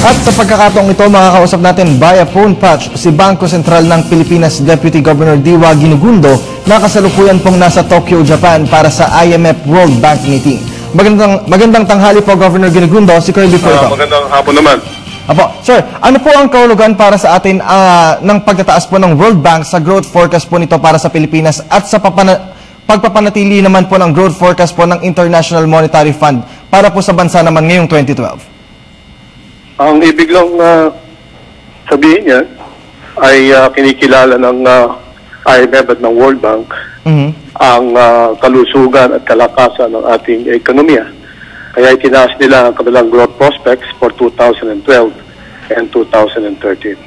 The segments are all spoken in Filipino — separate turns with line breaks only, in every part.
At sa pagkakataong ito, makakausap natin via phone patch si Bangko Sentral ng Pilipinas Deputy Governor Diwa Ginigundo na kasalukuyan pong nasa Tokyo, Japan para sa IMF World Bank Meeting. Magandang tanghali po, Governor Ginigundo. Si Kirby po ito.
Magandang hapon naman.
Apo, sir, ano po ang kahulugan para sa atin ng pagtataas po ng World Bank sa growth forecast po nito para sa Pilipinas at sa pagpapanatili naman po ng growth forecast po ng International Monetary Fund para po sa bansa naman ngayong 2012?
Ang ibig lang sabihin niya ay kinikilala ng IMF at ng World Bank ang kalusugan at kalakasan ng ating ekonomiya. Kaya itinaas nila ang kanilang growth prospects for 2012 and 2013.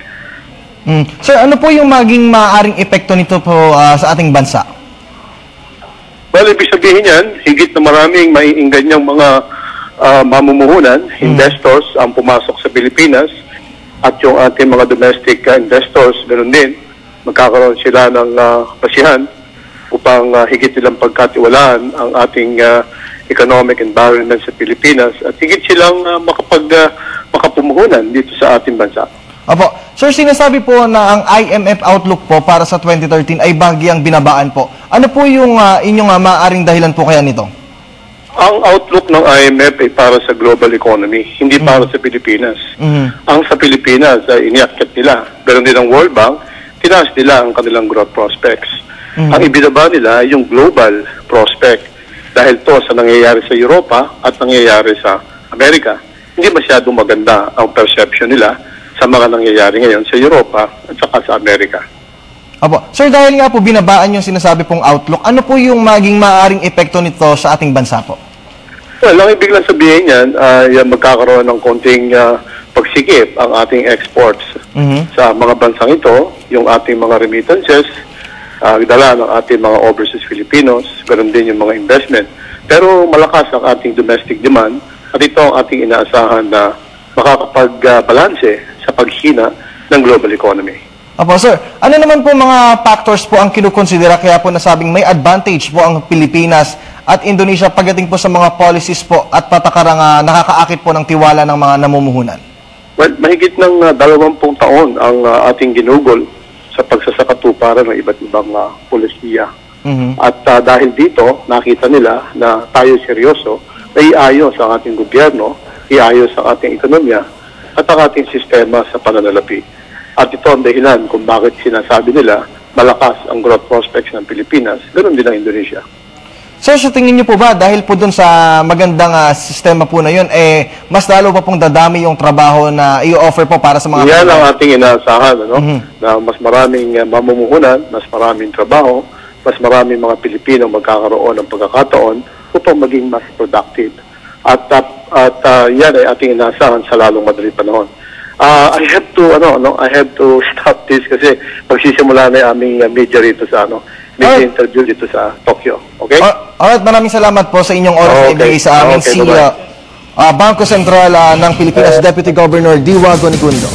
Sir, ano po yung maging maaaring epekto nito po sa ating bansa?
Well, ibig sabihin yan, higit na maraming maiinggan niyang mga mamumuhunan, investors ang pumasok sa Pilipinas at yung ating mga domestic investors, ganoon din, magkakaroon sila ng basihan upang higit nilang pagkatiwalaan ang ating economic environment sa Pilipinas at higit silang makapumuhunan dito sa ating bansa.
Opo. Sir, sinasabi po na ang IMF outlook po para sa 2013 ay bahagyang binabaan po. Ano po yung inyong maaaring dahilan po kaya nito?
Ang outlook ng IMF ay para sa global economy, hindi para sa Pilipinas. Ang sa Pilipinas ay iniakyat nila. Pero din ang World Bank, tinaas nila ang kanilang growth prospects. Ang ibinaba nila ay yung global prospect. Dahil to sa nangyayari sa Europa at nangyayari sa Amerika, hindi masyadong maganda ang perception nila sa mga nangyayari ngayon sa Europa at saka sa Amerika.
Apo. Sir, dahil nga po binabaan yung sinasabi pong outlook, ano po yung maging maaaring epekto nito sa ating bansa po?
Well, ang ibig lang sabihin yan, magkakaroon ng konting pagsikip ang ating exports sa mga bansang ito, yung ating mga remittances, dala ng ating mga overseas Filipinos, ganoon din yung mga investment. Pero malakas ang ating domestic demand at ito ang ating inaasahan na makakapag-balanse sa paghina ng global economy.
Apo, sir, ano naman po mga factors po ang kinukonsidera kaya po nasabing may advantage po ang Pilipinas at Indonesia pagdating po sa mga policies po at patakarang nakakaakit po ng tiwala ng mga namumuhunan?
Well, mahigit ng 20 taon ang ating ginugol sa pagsasakatuparan ng iba't ibang polisiya. At dahil dito, nakita nila na tayo seryoso na iayos ang ating gobyerno, iayos ang ating ekonomiya at ang ating sistema sa pananalapi. At ito ang dahilan kung bakit sinasabi nila malakas ang growth prospects ng Pilipinas, ganoon din ang Indonesia.
Sir, sa tingin niyo po ba, dahil po dun sa magandang sistema po na yun, mas lalo pa pong dadami yung trabaho na i-offer po para sa mga...
Yan ang ating inaasahan, na mas maraming mamumuhunan, mas maraming trabaho, mas maraming mga Pilipino magkakaroon ng pagkakataon upang maging mas productive. At yan ay ating inaasahan sa lalong madaling panahon. I have to stop this kasi magsisimula na yung aming media rito sa media interview dito sa Tokyo. Okay?
Alright, maraming salamat po sa inyong oras na ibigay sa amin si Bangko Sentral ng Pilipinas Deputy Governor Diwa Ginigundo.